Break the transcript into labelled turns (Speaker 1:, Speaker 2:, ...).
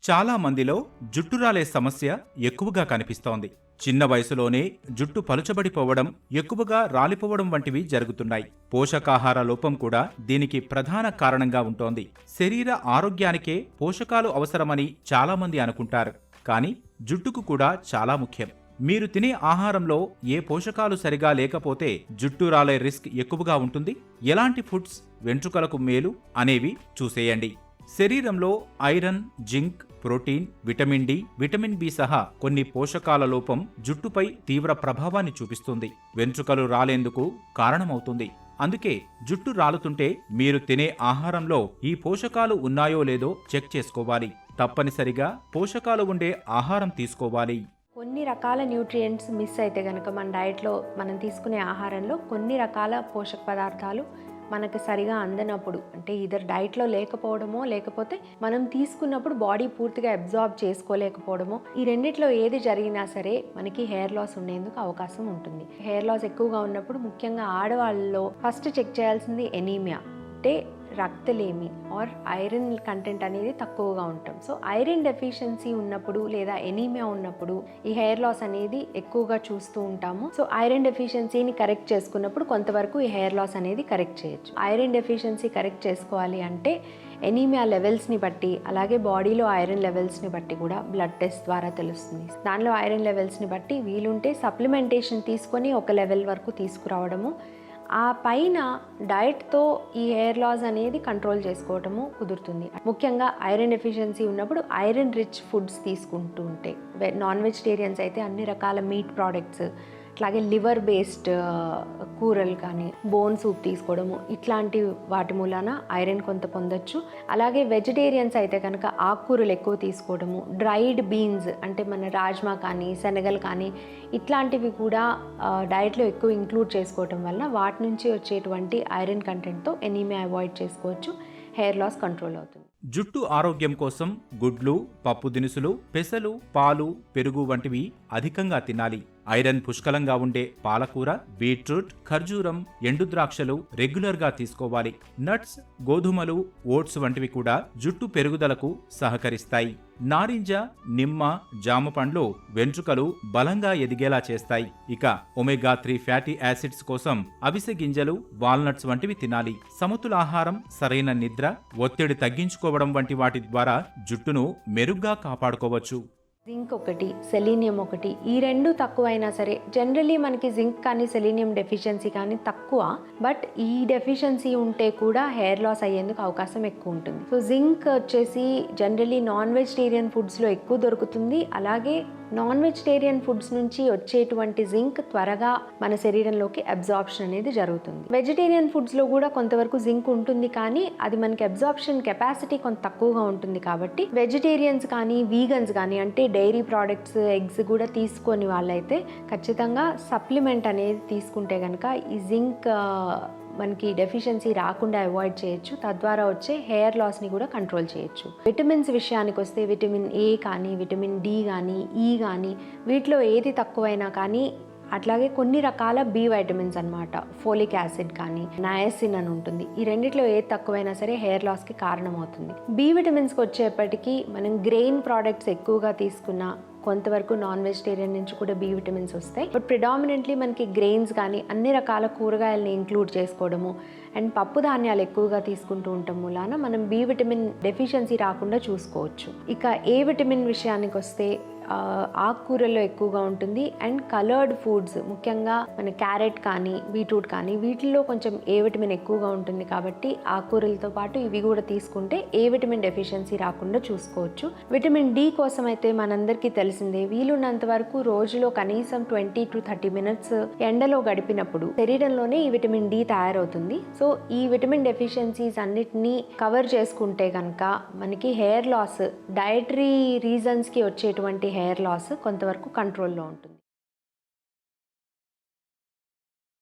Speaker 1: చాలా మందిలో జుట్టు రాలే సమస్య ఎక్కువగా కనిపిస్తోంది. చిన్న వయసులోనే జుట్టు పలుచబడిపోవడం, ఎక్కువగా రాలిపోవడం వంటివి జరుగుతున్నాయి. పోషకాహార లోపం కూడా దీనికి ప్రధాన కారణంగా ఉంటోంది. శరీర ఆరోగ్యానికే పోషకాలు అవసరమని చాలామంది అనుకుంటారు. కానీ జుట్టుకు కూడా చాలా ముఖ్యం. మీరు తినే ఆహారంలో ఏ పోషకాలు సరిగా లేకపోతే జుట్టు రాలే రిస్క్ ఎక్కువగా ఉంటుంది. ఎలాంటి ఫుడ్స్ వెంట్రుకలకు మేలు అనేవి చూసేయండి. శరీరంలో iron, zinc, protein, vitamin D, vitamin B సహా కొన్ని పోషకాల లోపం జుట్టుపై తీవ్ర ప్రభావాన్ని చూపిస్తుంది. వెంట్రుకలు రాలేందుకు కారణమవుతుంది. అందుకే జుట్టు రాలుతుంటే మీరు తినే ఆహారంలో ఈ పోషకాలు ఉన్నాయో లేదో చెక్ చేసుకోవాలి. తప్పనిసరిగా పోషకాలు ఉండే ఆహారం తీసుకోవాలి.
Speaker 2: కొన్ని రకాల న్యూట్రియంట్స్ మిస్ అయితే కనుక మన డైట్లో మనం తీసుకునే ఆహారంలో కొన్ని రకాల పోషక పదార్థాలు మనకు సరిగా అందనప్పుడు, అంటే ఇద్దరు డైట్లో లేకపోవడమో లేకపోతే మనం తీసుకున్నప్పుడు బాడీ పూర్తిగా అబ్జార్బ్ చేసుకోలేకపోవడమో, ఈ రెండిట్లో ఏది జరిగినా సరే మనకి హెయిర్ లాస్ ఉండేందుకు అవకాశం ఉంటుంది. హెయిర్ లాస్ ఎక్కువగా ఉన్నప్పుడు ముఖ్యంగా ఆడవాళ్ళలో ఫస్ట్ చెక్ చేయాల్సింది ఎనీమియా, అంటే రక్తలేమి ఆర్ ఐరన్ కంటెంట్ అనేది తక్కువగా ఉంటాం. సో ఐరన్ డెఫిషియన్సీ ఉన్నప్పుడు లేదా ఎనీమియా ఉన్నప్పుడు ఈ హెయిర్ లాస్ అనేది ఎక్కువగా చూస్తూ ఉంటాము. సో ఐరన్ డెఫిషియన్సీని కరెక్ట్ చేసుకున్నప్పుడు కొంతవరకు ఈ హెయిర్ లాస్ అనేది కరెక్ట్ చేయొచ్చు. ఐరన్ డెఫిషియన్సీ కరెక్ట్ చేసుకోవాలి అంటే ఎనీమియా లెవెల్స్ని బట్టి, అలాగే బాడీలో ఐరన్ లెవెల్స్ని బట్టి కూడా బ్లడ్ టెస్ట్ ద్వారా తెలుస్తుంది. దానిలో ఐరన్ లెవెల్స్ని బట్టి వీలుంటే సప్లిమెంటేషన్ తీసుకొని ఒక లెవెల్ వరకు తీసుకురావడము, ఆ పైన డైట్తో ఈ హెయిర్ లాస్ అనేది కంట్రోల్ చేసుకోవటము కుదురుతుంది. ముఖ్యంగా ఐరన్ డెఫిషియన్సీ ఉన్నప్పుడు ఐరన్ రిచ్ ఫుడ్స్ తీసుకుంటూ ఉంటే, నాన్ వెజిటేరియన్స్ అయితే అన్ని రకాల మీట్ ప్రోడక్ట్స్, అట్లాగే లివర్ బేస్డ్ కూరలు కానీ బోన్ సూప్ తీసుకోవడము, ఇట్లాంటి వాటి మూలాన ఐరన్ కొంత పొందొచ్చు. అలాగే వెజిటేరియన్స్ అయితే కనుక ఆకుకూరలు ఎక్కువ తీసుకోవడము, డ్రైడ్ బీన్స్ అంటే మన రాజ్మా కానీ శనగలు కానీ ఇట్లాంటివి కూడా డైట్లో ఎక్కువ ఇంక్లూడ్ చేసుకోవడం వల్ల వాటి నుంచి వచ్చేటువంటి ఐరన్ కంటెంట్తో ఎనీమియా అవాయిడ్ చేసుకోవచ్చు. హెయిర్ లాస్ కంట్రోల్ అవుతుంది.
Speaker 1: జుట్టు ఆరోగ్యం కోసం గుడ్లు, పప్పు దినుసులు, పెసలు, పాలు, పెరుగు వంటివి అధికంగా తినాలి. ఐరన్ పుష్కలంగా ఉండే పాలకూర, బీట్రూట్, ఖర్జూరం, ఎండు ద్రాక్షలు రెగ్యులర్గా తీసుకోవాలి. నట్స్, గోధుమలు, ఓట్స్ వంటివి కూడా జుట్టు పెరుగుదలకు సహకరిస్తాయి. నారింజ, నిమ్మ, జామ పండ్లు వెంట్రుకలు బలంగా ఎదిగేలా చేస్తాయి. ఇక ఒమేగా 3 ఫ్యాటీ యాసిడ్స్ కోసం అవిసె గింజలు, వాల్నట్స్ వంటివి తినాలి. సమతుల ఆహారం, సరైన నిద్ర, ఒత్తిడి తగ్గించుకోవడం వంటి వాటి ద్వారా జుట్టును మెరుగ్గా కాపాడుకోవచ్చు.
Speaker 2: జింక్ ఒకటి, సెలీనియం ఒకటి, ఈ రెండు తక్కువైనా సరే, జనరలీ మనకి జింక్ కానీ సెలీనియం డెఫిషియన్సీ కానీ తక్కువ, బట్ ఈ డెఫిషియన్సీ ఉంటే కూడా హెయిర్ లాస్ అయ్యేందుకు అవకాశం ఎక్కువ ఉంటుంది. సో జింక్ వచ్చేసి జనరలీ నాన్ వెజిటేరియన్ ఫుడ్స్లో ఎక్కువ దొరుకుతుంది. అలాగే నాన్ వెజిటేరియన్ ఫుడ్స్ నుంచి వచ్చేటువంటి జింక్ త్వరగా మన శరీరంలోకి అబ్జార్ప్షన్ అనేది జరుగుతుంది. వెజిటేరియన్ ఫుడ్స్లో కూడా కొంతవరకు జింక్ ఉంటుంది, కానీ అది మనకి అబ్జార్ప్షన్ కెపాసిటీ కొంత తక్కువగా ఉంటుంది. కాబట్టి వెజిటేరియన్స్ కానీ వీగన్స్ కానీ, అంటే డైరీ ప్రోడక్ట్స్, ఎగ్స్ కూడా తీసుకొని వాళ్ళైతే ఖచ్చితంగా సప్లిమెంట్ అనేది తీసుకుంటే కనుక ఈ జింక్ మనకి డెఫిషియన్సీ రాకుండా అవాయిడ్ చేయొచ్చు. తద్వారా వచ్చే హెయిర్ లాస్ని కూడా కంట్రోల్ చేయొచ్చు. విటమిన్స్ విషయానికి వస్తే విటమిన్ ఏ కానీ, విటమిన్ డి కానీ, ఈ కానీ వీటిలో ఏది తక్కువైనా కానీ, అట్లాగే కొన్ని రకాల బి వైటమిన్స్ అన్నమాట, ఫోలిక్ యాసిడ్ కానీ నయాసిన్ అని ఉంటుంది, ఈ రెండిట్లో ఏది తక్కువైనా సరే హెయిర్ లాస్కి కారణమవుతుంది. బి విటమిన్స్కి వచ్చేప్పటికీ మనం గ్రెయిన్ ప్రోడక్ట్స్ ఎక్కువగా తీసుకున్న, కొంతవరకు నాన్ వెజిటేరియన్ నుంచి కూడా బి విటమిన్స్ వస్తాయి. బట్ ప్రిడామినెంట్లీ మనకి గ్రెయిన్స్ కానీ అన్ని రకాల కూరగాయలని ఇంక్లూడ్ చేసుకోవడము అండ్ పప్పు ధాన్యాలు ఎక్కువగా తీసుకుంటూ ఉండటం మూలాన మనం బి విటమిన్ డెఫిషియన్సీ రాకుండా చూసుకోవచ్చు. ఇక ఏ విటమిన్ విషయానికి వస్తే ఆకుకూరల్లో ఎక్కువగా ఉంటుంది అండ్ కలర్డ్ ఫుడ్స్, ముఖ్యంగా మన క్యారెట్ కానీ బీట్రూట్ కానీ వీటిల్లో కొంచెం ఏ విటమిన్ ఎక్కువగా ఉంటుంది. కాబట్టి ఆకుకూరలతో పాటు ఇవి కూడా తీసుకుంటే ఏ విటమిన్ డెఫిషియన్సీ రాకుండా చూసుకోవచ్చు. విటమిన్ డి కోసం అయితే మనందరికీ తెలిసిందే, వీలున్నంత వరకు రోజులో కనీసం 20 to 30 minutes ఎండలో గడిపినప్పుడు శరీరంలోనే ఈ విటమిన్ డి తయారవుతుంది. సో ఈ విటమిన్ డెఫిషియన్సీస్ అన్నిటినీ కవర్ చేసుకుంటే కనుక మనకి హెయిర్ లాస్, డయటరీ రీజన్స్కి వచ్చేటువంటి హెయిర్ లాస్ కొంతవరకు కంట్రోల్లో ఉంటుంది.